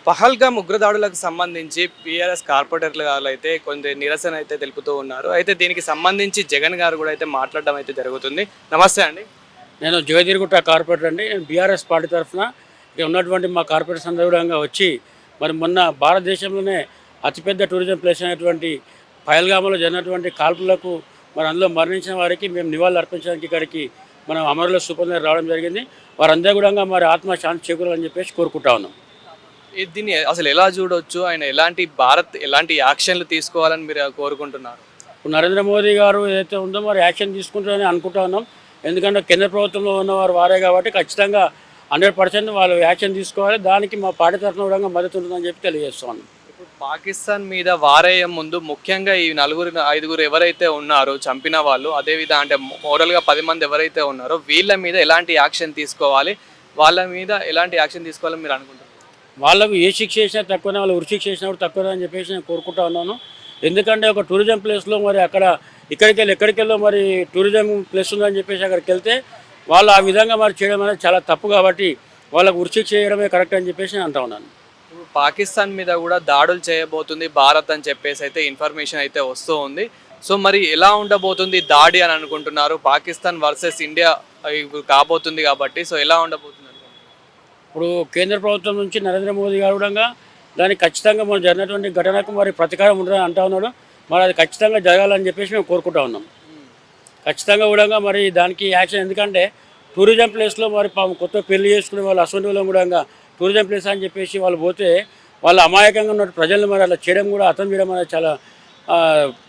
పహల్గామ్ ఉగ్రదాడులకు సంబంధించి బీఆర్ఎస్ కార్పొరేటర్లు గారు అయితే కొంత నిరసన అయితే తెలుపుతూ ఉన్నారు. అయితే దీనికి సంబంధించి జగన్ గారు కూడా అయితే మాట్లాడడం అయితే జరుగుతుంది. నమస్తే అండి. నేను జగదీర్గుట్ట కార్పొరేటర్ అండి. నేను బీఆర్ఎస్ పార్టీ తరఫున ఇక్కడ ఉన్నటువంటి మా కార్పొరేటర్స్ అందరూ కూడా వచ్చి మరి మొన్న భారతదేశంలోనే అతిపెద్ద టూరిజం ప్లేస్ అయినటువంటి పహల్గామ్లో జరిగినటువంటి కాల్పులకు మరి అందులో మరణించిన వారికి మేము నివాళులు అర్పించడానికి ఇక్కడికి మనం అమరుల స్థూపం దగ్గర రావడం జరిగింది. వారందరూ కూడా మరి ఆత్మ శాంతి చేకూరాలని చెప్పేసి కోరుకుంటా ఉన్నాం. దీన్ని అసలు ఎలా చూడొచ్చు? ఆయన ఎలాంటి యాక్షన్లు తీసుకోవాలని మీరు కోరుకుంటున్నారు? ఇప్పుడు నరేంద్ర మోదీ గారు ఏదైతే ఉందో మరి యాక్షన్ తీసుకుంటారని అనుకుంటా ఉన్నాం. ఎందుకంటే కేంద్ర ప్రభుత్వంలో ఉన్నవారు వారే కాబట్టి ఖచ్చితంగా 100% వాళ్ళు యాక్షన్ తీసుకోవాలి. దానికి మా పార్టీ తరఫున కూడా మద్దతు ఉంటుందని చెప్పి తెలియజేస్తున్నాను. ఇప్పుడు పాకిస్తాన్ మీద వారయ్యే ముందు ముఖ్యంగా ఈ ఐదుగురు ఎవరైతే ఉన్నారో చంపిన వాళ్ళు, అదేవిధంగా అంటే మోరల్గా 10 మంది ఎవరైతే ఉన్నారో వీళ్ళ మీద ఎలాంటి యాక్షన్ తీసుకోవాలి, వాళ్ళ మీద ఎలాంటి యాక్షన్ తీసుకోవాలని మీరు అనుకుంటున్నారు? వాళ్ళకు ఏ శిక్ష చేసినా తక్కువనే, వాళ్ళు ఉరి శిక్ష చేసినా కూడా తక్కువనే అని చెప్పేసి నేను కోరుకుంటా ఉన్నాను. ఎందుకంటే ఒక టూరిజం ప్లేస్లో మరి అక్కడ ఎక్కడికెళ్ళో మరి టూరిజం ప్లేస్ ఉందని చెప్పేసి అక్కడికి వెళ్తే వాళ్ళు ఆ విధంగా మరి చేయడం అనేది చాలా తప్పు. కాబట్టి వాళ్ళకు ఉరి శిక్ష చేయడమే కరెక్ట్ అని చెప్పేసి నేను అంటా ఉన్నాను. ఇప్పుడు పాకిస్తాన్ మీద కూడా దాడులు చేయబోతుంది భారత్ అని చెప్పేసి అయితే ఇన్ఫర్మేషన్ అయితే వస్తూ ఉంది. సో మరి ఎలా ఉండబోతుంది దాడి అని అనుకుంటున్నారు? పాకిస్తాన్ వర్సెస్ ఇండియా కాబోతుంది కాబట్టి సో ఎలా ఉండబోతుంది? ఇప్పుడు కేంద్ర ప్రభుత్వం నుంచి నరేంద్ర మోదీ గారు కూడా దానికి ఖచ్చితంగా మనం జరిగినటువంటి ఘటనకు మరి ప్రతీకారం ఉంటుందని అంటా ఉన్నాడు. మరి అది ఖచ్చితంగా జరగాలని చెప్పేసి మేము కోరుకుంటా ఉన్నాం. ఖచ్చితంగా కూడా మరి దానికి యాక్షన్, ఎందుకంటే టూరిజం ప్లేస్లో మరి కొత్త పెళ్లి చేసుకునే వాళ్ళు అసలు వాళ్ళు కూడా టూరిజం ప్లేస్ అని చెప్పేసి వాళ్ళు పోతే వాళ్ళు అమాయకంగా ఉన్న ప్రజలను మరి అలా చేయడం కూడా అర్థం చేయడం అనేది చాలా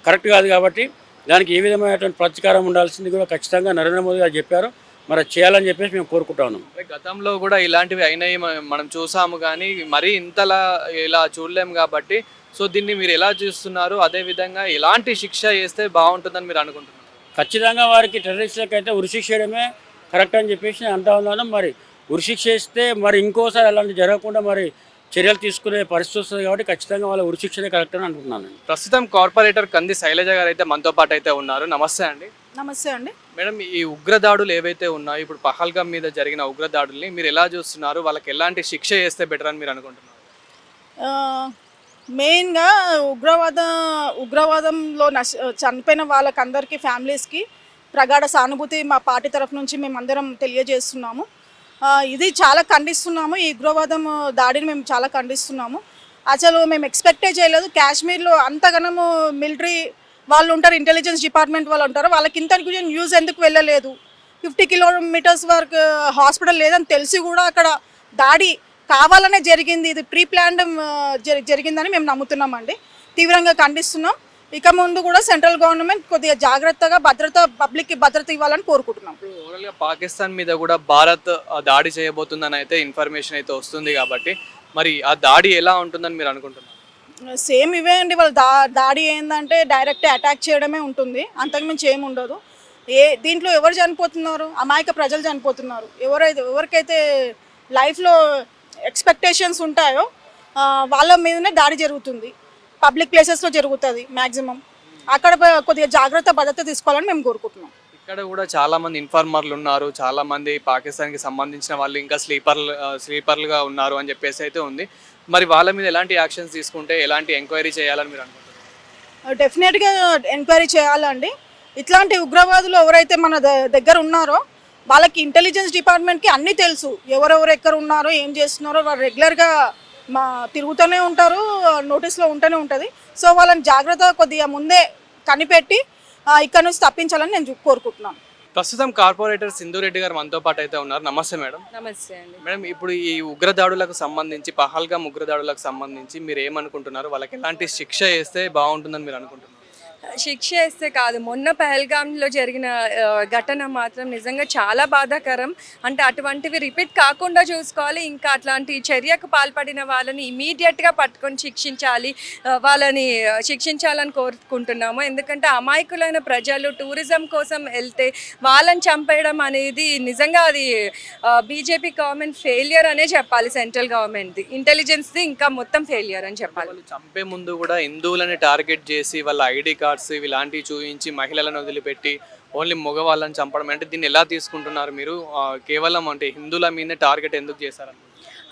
కరెక్ట్ కాదు. కాబట్టి దానికి ఏ విధమైనటువంటి ప్రతీకారం ఉండాల్సింది కూడా ఖచ్చితంగా నరేంద్ర మోదీ గారు చెప్పారు. మరి చేయాలని చెప్పేసి మేము కోరుకుంటా ఉన్నాం. గతంలో కూడా ఇలాంటివి అయినాయి మనం చూసాము, కానీ మరీ ఇంతలా ఇలా చూడలేము కాబట్టి సో దీన్ని మీరు ఎలా చూస్తున్నారు? అదేవిధంగా ఎలాంటి శిక్ష చేస్తే బాగుంటుందని మీరు అనుకుంటున్నారు? ఖచ్చితంగా వారికి టెర్రరిస్టులకు అయితే ఉరిశిక్ష చేయడమే కరెక్ట్ అని చెప్పేసి నేను అంటా ఉన్నాను. మరి ఉరిశిక్ష చేస్తే మరి ఇంకోసారి అలాంటి జరగకుండా మరి చర్యలు తీసుకునే పరిస్థితి వస్తుంది. కాబట్టి ఖచ్చితంగా వాళ్ళ ఉరిశిక్షనే కరెక్ట్ అని అనుకుంటున్నాను. ప్రస్తుతం కార్పొరేటర్ కంది శైలజ గారు అయితే మనతో పాటు అయితే ఉన్నారు. నమస్తే అండి. నమస్తే అండి. మేడం, ఈ ఉగ్రదాడులు ఏవైతే ఉన్నాయో ఇప్పుడు పహల్గామ్ మీద జరిగిన ఉగ్రదాడుల్ని మీరు ఎలా చూస్తున్నారు? వాళ్ళకి ఎలాంటి శిక్ష చేస్తే బెటర్ అని మీరు అనుకుంటున్నారు? మెయిన్గా ఉగ్రవాదంలో చనిపోయిన వాళ్ళకందరికీ ఫ్యామిలీస్కి ప్రగాఢ సానుభూతి మా పార్టీ తరఫు నుంచి మేము అందరం తెలియజేస్తున్నాము. ఇది చాలా ఖండిస్తున్నాము. ఈ ఉగ్రవాదం దాడిని మేము చాలా ఖండిస్తున్నాము. అసలు మేము ఎక్స్పెక్టే చేయలేదు. కాశ్మీర్లో అంతగానము మిలిటరీ వాళ్ళు ఉంటారు, ఇంటెలిజెన్స్ డిపార్ట్మెంట్ వాళ్ళు ఉంటారు, వాళ్ళకి ఇంత న్యూస్ ఎందుకు వెళ్ళలేదు? 50 కిలోమీటర్స్ వరకు హాస్పిటల్ లేదని తెలిసి కూడా అక్కడ దాడి కావాలనే జరిగింది. ఇది ప్రీ ప్లాన్డ్ జరిగిందని మేము నమ్ముతున్నామండి. తీవ్రంగా ఖండిస్తున్నాం. ఇక ముందు కూడా సెంట్రల్ గవర్నమెంట్ కొద్దిగా జాగ్రత్తగా పబ్లిక్కి భద్రత ఇవ్వాలని కోరుకుంటున్నాం. ఓవరాల్గా పాకిస్తాన్ మీద కూడా భారత్ దాడి చేయబోతుందని అయితే ఇన్ఫర్మేషన్ అయితే వస్తుంది. కాబట్టి మరి ఆ దాడి ఎలా ఉంటుందని మీరు అనుకుంటున్నారు? సేమ్ ఇవే అండి. వాళ్ళు దాడి ఏంటంటే డైరెక్ట్ అటాక్ చేయడమే ఉంటుంది, అంతకుమించి ఏమి ఉండదు. దీంట్లో ఎవరు చనిపోతున్నారు? అమాయక ప్రజలు చనిపోతున్నారు. ఎవరికైతే లైఫ్లో ఎక్స్పెక్టేషన్స్ ఉంటాయో వాళ్ళ మీదనే దాడి జరుగుతుంది. పబ్లిక్ ప్లేసెస్లో జరుగుతుంది మ్యాక్సిమం. అక్కడ కొద్దిగా జాగ్రత్త భద్రత తీసుకోవాలని మేము కోరుకుంటున్నాం. ఇక్కడ కూడా చాలామంది ఇన్ఫార్మర్లు ఉన్నారు, చాలామంది పాకిస్తాన్కి సంబంధించిన వాళ్ళు ఇంకా స్లీపర్లుగా ఉన్నారు అని చెప్పేసి అయితే ఉంది. మరి వాళ్ళ మీద ఎలాంటి యాక్షన్స్ తీసుకుంటే ఎలాంటి ఎంక్వైరీ చేయాలని మీరు అనుకుంటున్నారు? డెఫినెట్గా ఎంక్వైరీ చేయాలండి. ఇట్లాంటి ఉగ్రవాదులు ఎవరైతే మన దగ్గర ఉన్నారో వాళ్ళకి ఇంటెలిజెన్స్ డిపార్ట్మెంట్కి అన్నీ తెలుసు. ఎవరెవరు ఎక్కడ ఉన్నారో ఏం చేస్తున్నారో వాళ్ళు రెగ్యులర్గా తిరుగుతూనే ఉంటారు, నోటీస్లో ఉంటూనే ఉంటుంది. సో వాళ్ళని జాగ్రత్తగా కొద్దిగా ముందే కనిపెట్టి ఇక్కడ నుంచి తప్పించాలని నేను కోరుకుంటున్నాను. ప్రస్తుతం కార్పొరేటర్ సింధురెడ్డి గారు మనతో పాటు అయితే ఉన్నారు. నమస్తే మేడం. నమస్తే అండి. మేడం, ఇప్పుడు ఈ ఉగ్రదాడులకు సంబంధించి పహల్గామ్ ఉగ్రదాడులకు సంబంధించి మీరు ఏమనుకుంటున్నారు? వాళ్ళకి ఎలాంటి శిక్ష చేస్తే బాగుంటుందని మీరు అనుకుంటున్నారు? శిక్ష వేస్తే కాదు, మొన్న పహల్గామ్లో జరిగిన ఘటన మాత్రం నిజంగా చాలా బాధాకరం. అంటే అటువంటివి రిపీట్ కాకుండా చూసుకోవాలి. ఇంకా అట్లాంటి చర్యకు పాల్పడిన వాళ్ళని ఇమీడియట్గా పట్టుకొని వాళ్ళని శిక్షించాలని కోరుకుంటున్నాము. ఎందుకంటే అమాయకులైన ప్రజలు టూరిజం కోసం వెళ్తే వాళ్ళని చంపేయడం అనేది నిజంగా అది బీజేపీ గవర్నమెంట్ ఫెయిలియర్ అనే చెప్పాలి. సెంట్రల్ గవర్నమెంట్ది, ఇంటెలిజెన్స్ది ఇంకా మొత్తం ఫెయిలియర్ అని చెప్పాలి. వాళ్ళు చంపే ముందు కూడా హిందువులని టార్గెట్ చేసి వాళ్ళ ఐడి కార్డ్స్ ఇలాంటివి చూపించి మహిళలను వదిలిపెట్టి ఓన్లీ మగవాళ్ళని చంపడం, అంటే దీన్ని ఎలా తీసుకుంటున్నారు మీరు? కేవలం అంటే హిందువుల మీద టార్గెట్ ఎందుకు చేశారని?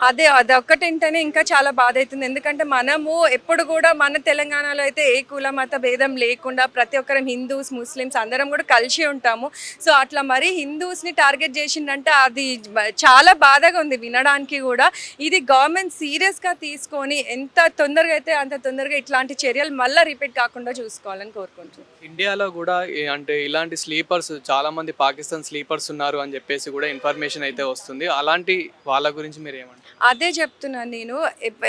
అదొక్కటింటేనే ఇంకా చాలా బాధ అవుతుంది. ఎందుకంటే మనము ఎప్పుడు కూడా మన తెలంగాణలో అయితే ఏ కుల మత భేదం లేకుండా ప్రతి ఒక్కరం హిందూస్ ముస్లిమ్స్ అందరం కూడా కలిసి ఉంటాము. సో అట్లా మరి హిందూస్ని టార్గెట్ చేసిందంటే అది చాలా బాధగా ఉంది వినడానికి కూడా. ఇది గవర్నమెంట్ సీరియస్గా తీసుకొని ఎంత తొందరగా అయితే అంత తొందరగా ఇట్లాంటి చర్యలు మళ్ళీ రిపీట్ కాకుండా చూసుకోవాలని కోరుకుంటున్నాను. ఇండియాలో కూడా అంటే ఇలాంటి స్లీపర్స్ చాలా మంది పాకిస్తాన్ స్లీపర్స్ ఉన్నారు అని చెప్పేసి కూడా ఇన్ఫర్మేషన్ అయితే వస్తుంది. అలాంటి వాళ్ళ గురించి మీరు ఏమంటారు? అదే చెప్తున్నాను నేను.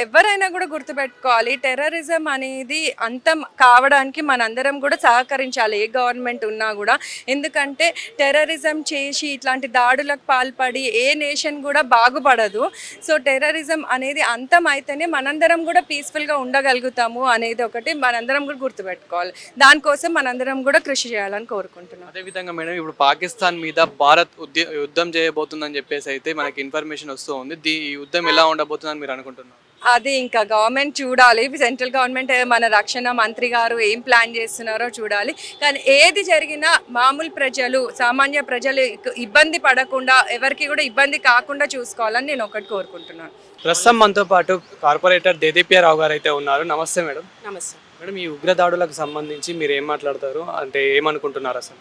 ఎవరైనా కూడా గుర్తుపెట్టుకోవాలి, టెర్రరిజం అనేది అంతం కావడానికి మనందరం కూడా సహకరించాలి, ఏ గవర్నమెంట్ ఉన్నా కూడా. ఎందుకంటే టెర్రరిజం చేసి ఇట్లాంటి దాడులకు పాల్పడి ఏ నేషన్ కూడా బాగుపడదు. సో టెర్రరిజం అనేది అంతం అయితేనే మనందరం కూడా పీస్ఫుల్గా ఉండగలుగుతాము అనేది ఒకటి మనందరం కూడా గుర్తుపెట్టుకోవాలి. దానికోసం మనందరం కూడా కృషి చేయాలని కోరుకుంటున్నాం. అదేవిధంగా మేడం, ఇప్పుడు పాకిస్తాన్ మీద భారత్ యుద్ధం చేయబోతుందని చెప్పేసి అయితే మనకి ఇన్ఫర్మేషన్ వస్తూ ఉంది. ఈ యుద్ధం ఎలా ఉండబోతుందని మీరు అనుకుంటున్నారు? అది ఇంకా గవర్నమెంట్ చూడాలి. సెంట్రల్ గవర్నమెంట్ మన రక్షణ మంత్రి గారు ఏం ప్లాన్ చేస్తున్నారో చూడాలి. కానీ ఏది జరిగినా మామూలు ప్రజలు, సామాన్య ప్రజలు ఇబ్బంది పడకుండా, ఎవరికి కూడా ఇబ్బంది కాకుండా చూసుకోవాలని నేను ఒకటి కోరుకుంటున్నాను. ప్రస్తుతం మనతో పాటు కార్పొరేటర్ దేదీప్యారావు గారు అయితే ఉన్నారు. నమస్తే మేడం. నమస్తే మేడం, ఈ ఉగ్రదాడులకు సంబంధించి మీరు ఏం మాట్లాడతారు, అంటే ఏమనుకుంటున్నారు అసలు?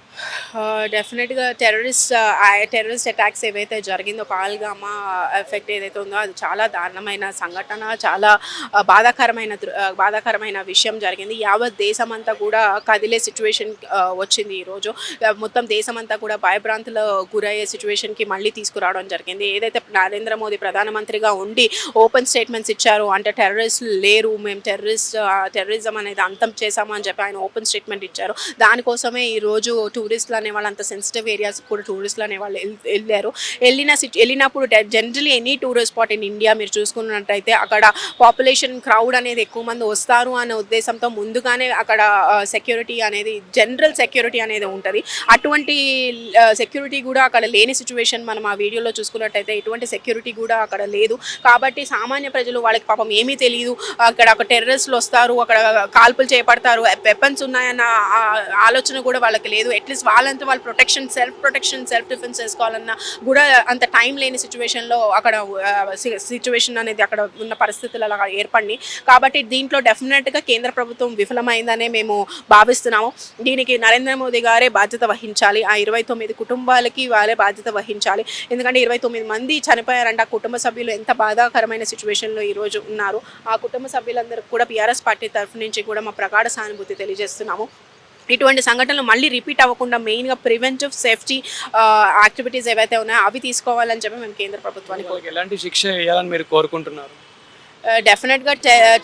డెఫినెట్గా టెర్రరిస్ట్ అటాక్స్ ఏవైతే జరిగిందో, పాల్గామా ఎఫెక్ట్ ఏదైతే ఉందో అది చాలా దారుణమైన సంఘటన, చాలా బాధాకరమైన విషయం జరిగింది. యావత్ దేశమంతా కూడా కదిలే సిచ్యువేషన్ వచ్చింది. ఈరోజు మొత్తం దేశమంతా కూడా భయభ్రాంతులు గురయ్యే సిచ్యువేషన్కి మళ్ళీ తీసుకురావడం జరిగింది. ఏదైతే నరేంద్ర మోదీ ప్రధానమంత్రిగా ఉండి ఓపెన్ స్టేట్మెంట్స్ ఇచ్చారు, అంటే టెర్రరిస్టులు లేరు, మేము టెర్రరిజం అనేది అంతం చేశాము అని చెప్పి ఆయన ఓపెన్ స్టేట్మెంట్ ఇచ్చారు. దానికోసమే ఈరోజు టూరిస్టులు అనే వాళ్ళు, అంత సెన్సిటివ్ ఏరియాస్ కూడా టూరిస్టులు అనే వాళ్ళు వెళ్ళినప్పుడు generally any tourist spot in India మీరు చూసుకున్నట్టయితే అక్కడ పాపులేషన్ క్రౌడ్ అనేది ఎక్కువ మంది వస్తారు అనే ఉద్దేశంతో ముందుగానే అక్కడ సెక్యూరిటీ అనేది, జనరల్ సెక్యూరిటీ అనేది ఉంటుంది. అటువంటి సెక్యూరిటీ కూడా అక్కడ లేని సిచ్యువేషన్ మనం ఆ వీడియోలో చూసుకున్నట్టయితే ఎటువంటి సెక్యూరిటీ కూడా అక్కడ లేదు. కాబట్టి సామాన్య ప్రజలు, వాళ్ళకి పాపం ఏమీ తెలియదు, అక్కడ టెర్రరిస్టులు వస్తారు, అక్కడ కాల్పులు చేపడతారు, వెపన్స్ ఉన్నాయన్న ఆలోచన కూడా వాళ్ళకి లేదు. అట్లీస్ట్ వాళ్ళంతా వాళ్ళు సెల్ఫ్ డిఫెన్స్ చేసుకోవాలన్నా కూడా అంత టైం లేని సిచ్యువేషన్లో అక్కడ సిచ్యువేషన్ అనేది అక్కడ ఉన్న పరిస్థితులు అలా ఏర్పడి, కాబట్టి దీంట్లో డెఫినెట్గా కేంద్ర ప్రభుత్వం విఫలమైందనే మేము భావిస్తున్నాము. దీనికి నరేంద్ర మోదీ గారే బాధ్యత వహించాలి. ఆ 29 కుటుంబాలకి వాళ్ళే బాధ్యత వహించాలి. ఎందుకంటే 29 మంది చనిపోయారంటే ఆ కుటుంబ సభ్యులు ఎంత బాధాకరమైన సిచ్యువేషన్లో ఈరోజు ఉన్నారు. ఆ కుటుంబ సభ్యులందరికీ కూడా బీఆర్ఎస్ పార్టీ తరఫు నుంచి కూడా మా ప్రగాఢ సానుభూతి తెలియజేస్తున్నాము. ఇటువంటి సంఘటనలు మళ్ళీ రిపీట్ అవ్వకుండా మెయిన్గా ప్రివెంటివ్ సేఫ్టీ యాక్టివిటీస్ ఏవైతే ఉన్నాయో అవి తీసుకోవాలని చెప్పి మేము కేంద్ర ప్రభుత్వానికి ఎలాంటి శిక్ష వేయాలని మీరు కోరుకుంటున్నారు? డెఫినెట్గా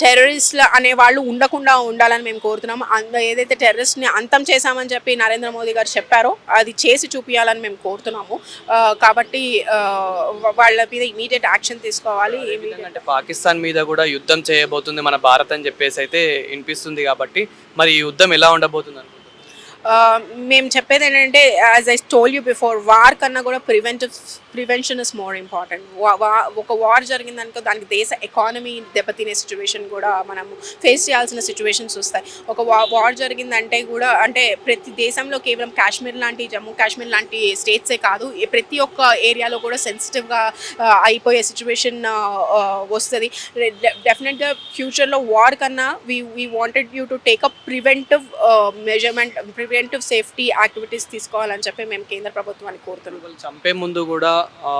టెర్రరిస్టులు అనే వాళ్ళు ఉండకుండా ఉండాలని మేము కోరుతున్నాము. ఏదైతే టెర్రరిస్ట్ని అంతం చేశామని చెప్పి నరేంద్ర మోదీ గారు చెప్పారో అది చేసి చూపించాలని మేము కోరుతున్నాము. కాబట్టి వాళ్ళ మీద ఇమీడియట్ యాక్షన్ తీసుకోవాలి. అంటే పాకిస్తాన్ మీద కూడా యుద్ధం చేయబోతుంది మన భారత్ అని చెప్పేసి అయితే వినిపిస్తుంది. కాబట్టి మరి ఈ యుద్ధం ఎలా ఉండబోతుంది? మేము చెప్పేది ఏంటంటే, as I told you before, war కన్నా కూడా ప్రివెన్షన్ ఇస్ మోర్ ఇంపార్టెంట్. ఒక వార్ జరిగిందనుకో దానికి దేశ ఎకానమీ దెబ్బతినే సిచ్యువేషన్ కూడా మనం ఫేస్ చేయాల్సిన సిచ్యువేషన్స్ వస్తాయి. ఒక వార్ జరిగిందంటే కూడా, అంటే ప్రతి దేశంలో కేవలం కాశ్మీర్ లాంటి, జమ్మూ కాశ్మీర్ లాంటి స్టేట్సే కాదు, ప్రతి ఒక్క ఏరియాలో కూడా సెన్సిటివ్గా అయిపోయే సిచ్యువేషన్ వస్తుంది. డెఫినెట్గా ఫ్యూచర్లో వార్ కన్నా we wanted you to take a preventive preventive safety activities తీసుకోవాలని చెప్పి మేము కేంద్ర ప్రభుత్వాన్ని కోరుతున్నాం. వాళ్ళు చంపే ముందు కూడా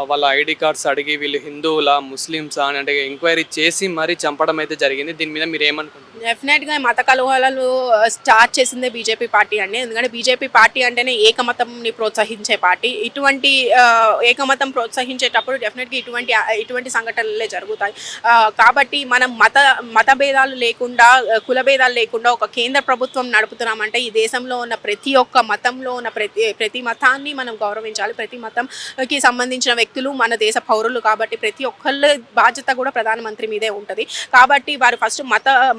వాళ్ళ ఐడి కార్డ్స్ అడిగి వీళ్ళు హిందువులా ముస్లిమ్సా అని అంటే ఎంక్వైరీ చేసి మరీ చంపడం అయితే జరిగింది. దీని మీద మీరు ఏమనుకుంటున్నారు? డెఫినెట్గా మత కలహాలు స్టార్ట్ చేసిందే బీజేపీ పార్టీ అండి. ఎందుకంటే బీజేపీ పార్టీ అంటేనే ఏకమతంని ప్రోత్సహించే పార్టీ. ఇటువంటి ఏకమతం ప్రోత్సహించేటప్పుడు డెఫినెట్గా ఇటువంటి సంఘటనలే జరుగుతాయి. కాబట్టి మనం మత భేదాలు లేకుండా, కుల భేదాలు లేకుండా ఒక కేంద్ర ప్రభుత్వం నడుపుతున్నామంటే ఈ దేశంలో ఉన్న ప్రతి ఒక్క మతంలో ఉన్న ప్రతి మతాన్ని మనం గౌరవించాలి. ప్రతి మతంకి సంబంధించిన వ్యక్తులు మన దేశ పౌరులు. కాబట్టి ప్రతి ఒక్కళ్ళ బాధ్యత కూడా ప్రధానమంత్రి మీదే ఉంటుంది. కాబట్టి వారు ఫస్ట్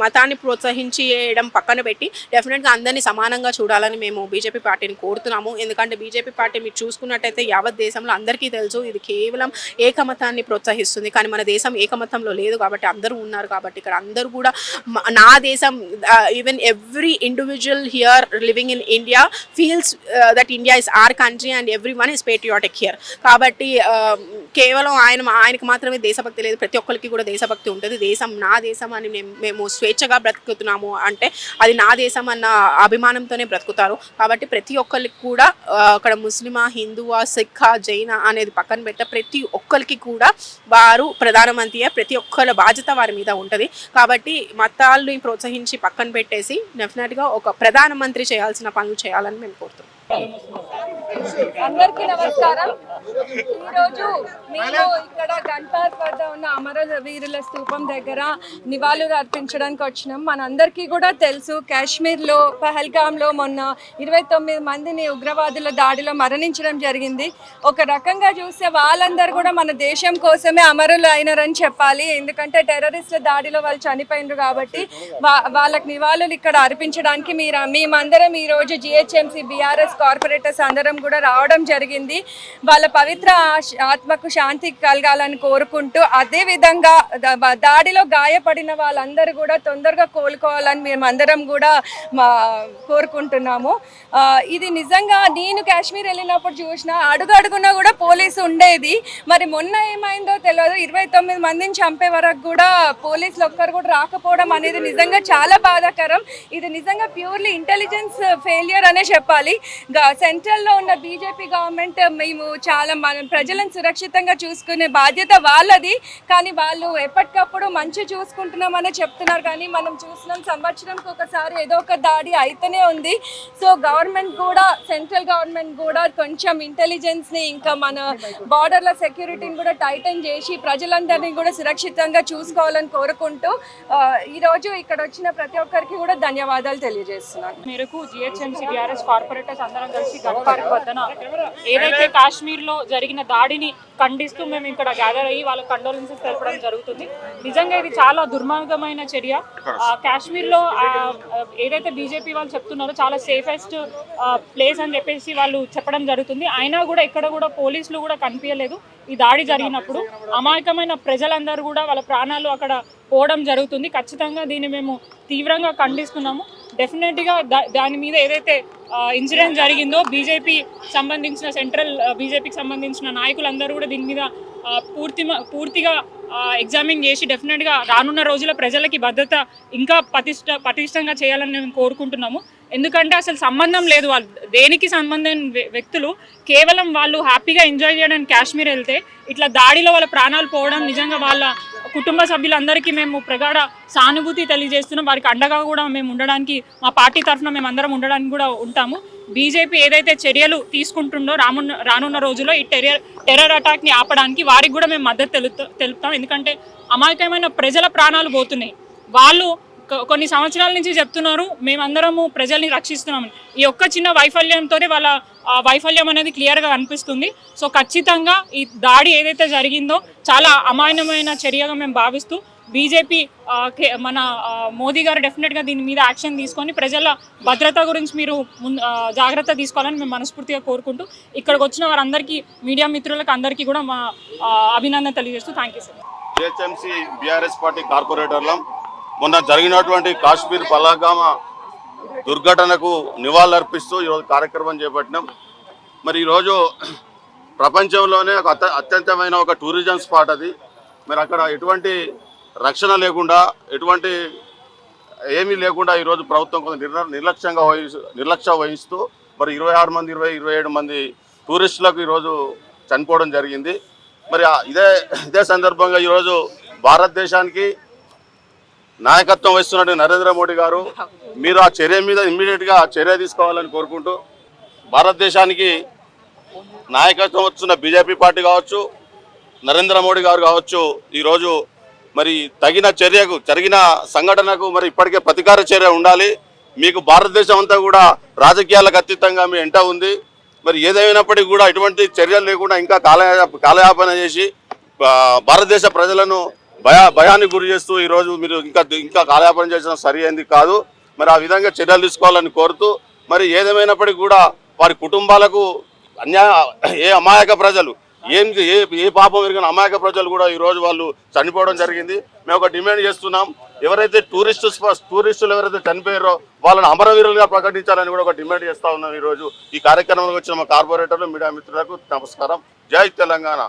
మతాన్ని ప్రోత్సహించడం పక్కన పెట్టి డెఫినెట్గా అందరినీ సమానంగా చూడాలని మేము బీజేపీ పార్టీని కోరుతున్నాము. ఎందుకంటే బీజేపీ పార్టీ మీరు చూసుకున్నట్టయితే యావత్ దేశంలో అందరికీ తెలుసు ఇది కేవలం ఏకమతాన్ని ప్రోత్సహిస్తుంది. కానీ మన దేశం ఏకమతంలో లేదు కాబట్టి అందరూ ఉన్నారు. కాబట్టి ఇక్కడ అందరూ కూడా నా దేశం, even every individual here living in India feels that India is our country and every one is patriotic here. కాబట్టి కేవలం ఆయనకు మాత్రమే దేశభక్తి లేదు, ప్రతి ఒక్కరికి కూడా దేశభక్తి ఉంటుంది. దేశం నా దేశం అని మేము స్వేచ్ఛగా బ్రతుకుతున్నాము అంటే అది నా దేశం అన్న అభిమానంతోనే బ్రతుకుతారు. కాబట్టి ప్రతి ఒక్కరికి కూడా అక్కడ ముస్లిమా, హిందువా, సిక్కా, జైన అనేది పక్కన పెట్ట ప్రతి ఒక్కరికి కూడా వారు ప్రధానమంత్రియే, ప్రతి ఒక్కరి బాధ్యత వారి మీద ఉంటుంది. కాబట్టి మతాల్ని ప్రోత్సహించి పక్కన పెట్టేసి డెఫినెట్గా ఒక ప్రధానమంత్రి చేయాల్సిన పనులు చేయాలని మేము కోరుతున్నాం. అందరికీ నమస్కారం. ఈరోజు మేము ఇక్కడ గన్ పార్క్ వద్ద ఉన్న అమరవీరుల స్తూపం దగ్గర నివాళులు అర్పించడానికి వచ్చినాం. మనందరికీ కూడా తెలుసు, కాశ్మీర్లో పహల్గామ్లో మొన్న 29 మందిని ఉగ్రవాదుల దాడిలో మరణించడం జరిగింది. ఒక రకంగా చూస్తే వాళ్ళందరూ కూడా మన దేశం కోసమే అమరులు అయినారని చెప్పాలి. ఎందుకంటే టెర్రరిస్టుల దాడిలో వాళ్ళు చనిపోయినారు కాబట్టి వాళ్ళకి నివాళులు ఇక్కడ అర్పించడానికి మేమందరం ఈరోజు జిహెచ్ఎంసీ బీఆర్ఎస్ కార్పొరేటర్స్ అందరం కూడా రావడం జరిగింది. వాళ్ళ పవిత్ర ఆత్మకు శాంతి కలగాలని కోరుకుంటూ, అదే విధంగా దాడిలో గాయపడిన వాళ్ళందరూ కూడా తొందరగా కోలుకోవాలని మేమందరం కూడా కోరుకుంటున్నాము. ఇది నిజంగా నేను కాశ్మీర్ వెళ్ళినప్పుడు చూసిన అడుగడుగునా కూడా పోలీసు ఉండేది. మరి మొన్న ఏమైందో తెలియదు, 29 మందిని చంపే వరకు కూడా పోలీసులు ఒక్కరు కూడా రాకపోవడం అనేది నిజంగా చాలా బాధాకరం. ఇది నిజంగా ప్యూర్లీ ఇంటెలిజెన్స్ ఫెయిలియర్ అనే చెప్పాలి. సెంట్రల్లో ఉన్న బీజేపీ గవర్నమెంట్ మేము చాలా మన ప్రజలను సురక్షితంగా చూసుకునే బాధ్యత వాళ్ళది, కానీ వాళ్ళు ఎప్పటికప్పుడు మంచి చూసుకుంటున్నామని చెప్తున్నారు. కానీ మనం చూస్తున్నాం, సంవత్సరంకి ఒకసారి ఏదో ఒక దాడి అయితేనే ఉంది. సో గవర్నమెంట్ కూడా, సెంట్రల్ గవర్నమెంట్ కూడా కొంచెం ఇంటెలిజెన్స్ని, ఇంకా మన బార్డర్ల సెక్యూరిటీని కూడా టైటన్ చేసి ప్రజలందరినీ కూడా సురక్షితంగా చూసుకోవాలని కోరుకుంటూ ఈరోజు ఇక్కడ వచ్చిన ప్రతి ఒక్కరికి కూడా ధన్యవాదాలు తెలియజేస్తున్నాను. మేరకు జిహెచ్ఎంసీ బీఆర్ఎస్ కార్పొరేటర్స్ అందరం కలిసి గన్ పార్క్ వద్దన ఏదైతే కాశ్మీర్లో జరిగిన దాడిని ఖండిస్తూ మేము ఇక్కడ గ్యాదర్ అయ్యి వాళ్ళ కండోలెన్సెస్ తెలపడం జరుగుతుంది. నిజంగా ఇది చాలా దుర్మార్గమైన చర్య. కాశ్మీర్లో ఏదైతే బీజేపీ వాళ్ళు చెప్తున్నారో చాలా సేఫెస్ట్ ప్లేస్ అని చెప్పేసి వాళ్ళు చెప్పడం జరుగుతుంది. అయినా కూడా ఎక్కడ కూడా పోలీసులు కూడా కనిపించలేదు. ఈ దాడి జరిగినప్పుడు అమాయకమైన ప్రజలందరూ కూడా వాళ్ళ ప్రాణాలు అక్కడ పోవడం జరుగుతుంది. ఖచ్చితంగా దీన్ని మేము తీవ్రంగా ఖండిస్తున్నాము. డెఫినెట్గా దాని మీద ఏదైతే ఇన్సిడెంట్ జరిగిందో బీజేపీ సంబంధించిన సెంట్రల్ బీజేపీకి సంబంధించిన నాయకులందరూ కూడా దీని మీద పూర్తిగా ఎగ్జామిన్ చేసి డెఫినెట్గా రానున్న రోజుల్లో ప్రజలకి భద్రత ఇంకా పటిష్టంగా చేయాలని మేము కోరుకుంటున్నాము. ఎందుకంటే అసలు సంబంధం లేదు, వాళ్ళు దేనికి సంబంధం వ్యక్తులు కేవలం వాళ్ళు హ్యాపీగా ఎంజాయ్ చేయడానికి కాశ్మీర్ వెళ్తే ఇట్లా దాడిలో వాళ్ళ ప్రాణాలు పోవడం నిజంగా వాళ్ళ కుటుంబ సభ్యులందరికీ మేము ప్రగాఢ సానుభూతి తెలియజేస్తున్నాం. వారికి అండగా కూడా మేము ఉండడానికి, మా పార్టీ తరఫున మేము అందరం ఉండడానికి కూడా ఉంటాము. బీజేపీ ఏదైతే చర్యలు తీసుకుంటుందో రానున్న రోజుల్లో ఈ టెర్రర్ అటాక్ని ఆపడానికి వారికి కూడా మేము మద్దతు తెలుపుతాం. ఎందుకంటే అమాయకమైన ప్రజల ప్రాణాలు పోతున్నాయి. వాళ్ళు కొన్ని సంవత్సరాల నుంచి చెప్తున్నారు మేమందరము ప్రజల్ని రక్షిస్తున్నామని. ఈ ఒక్క చిన్న వైఫల్యంతోనే వాళ్ళ వైఫల్యం అనేది క్లియర్గా కనిపిస్తుంది. సో ఖచ్చితంగా ఈ దాడి ఏదైతే జరిగిందో చాలా అమాయకమైన చర్యగా మేము భావిస్తూ బీజేపీ మన మోదీ గారు డెఫినెట్గా దీని మీద యాక్షన్ తీసుకొని ప్రజల భద్రత గురించి మీరు జాగ్రత్త తీసుకోవాలని మేము మనస్ఫూర్తిగా కోరుకుంటూ ఇక్కడికి వచ్చిన వారందరికీ, మీడియా మిత్రులకు అందరికీ కూడా మా అభినందన తెలియజేస్తూ thank you sir. GHMC BRS party కార్పొరేటర్లం మొన్న జరిగినటువంటి కాశ్మీర్ పహల్గామ్ దుర్ఘటనకు నివాళులర్పిస్తూ ఈరోజు కార్యక్రమం చేపట్టినాం. మరి ఈరోజు ప్రపంచంలోనే ఒక అత్యంతమైన ఒక టూరిజం స్పాట్ అది. మరి అక్కడ ఎటువంటి రక్షణ లేకుండా, ఎటువంటి ఏమీ లేకుండా ఈరోజు ప్రభుత్వం కొంత నిర్లక్ష్యం వహిస్తూ మరి 26 మంది 27 మంది టూరిస్టులకు ఈరోజు చనిపోవడం జరిగింది. మరి ఇదే సందర్భంగా ఈరోజు భారతదేశానికి నాయకత్వం వహిస్తున్నట్టు నరేంద్ర మోడీ గారు మీరు ఆ చర్య మీద ఇమ్మీడియట్గా చర్య తీసుకోవాలని కోరుకుంటూ, భారతదేశానికి నాయకత్వం వస్తున్న బీజేపీ పార్టీ కావచ్చు, నరేంద్ర మోడీ గారు కావచ్చు, ఈరోజు మరి తగిన చర్యకు, జరిగిన సంఘటనకు మరి ఇప్పటికే ప్రతీకార చర్య ఉండాలి. మీకు భారతదేశం అంతా కూడా రాజకీయాలకు అతీతంగా మీ ఎంట ఉంది. మరి ఏదైనప్పటికీ కూడా ఇటువంటి చర్యలు లేకుండా ఇంకా కాలయాపన చేసి భారతదేశ ప్రజలను భయానికి గురి చేస్తూ ఈరోజు మీరు ఇంకా కాలయాపన చేసిన సరి అయింది కాదు. మరి ఆ విధంగా చర్యలు తీసుకోవాలని కోరుతూ, మరి ఏదేమైనప్పటికీ కూడా వారి కుటుంబాలకు ఏ అమాయక ప్రజలు ఏ పాపం ఎరిగిన అమాయక ప్రజలు కూడా ఈరోజు వాళ్ళు చనిపోవడం జరిగింది. మేము ఒక డిమాండ్ చేస్తున్నాం, ఎవరైతే టూరిస్టులు ఎవరైతే చనిపోయారో వాళ్ళని అమరవీరులుగా ప్రకటించాలని కూడా ఒక డిమాండ్ చేస్తూ ఉన్నాం. ఈరోజు ఈ కార్యక్రమంలో వచ్చిన మా కార్పొరేటర్లు, మీడియా మిత్రులకు నమస్కారం. జై తెలంగాణ.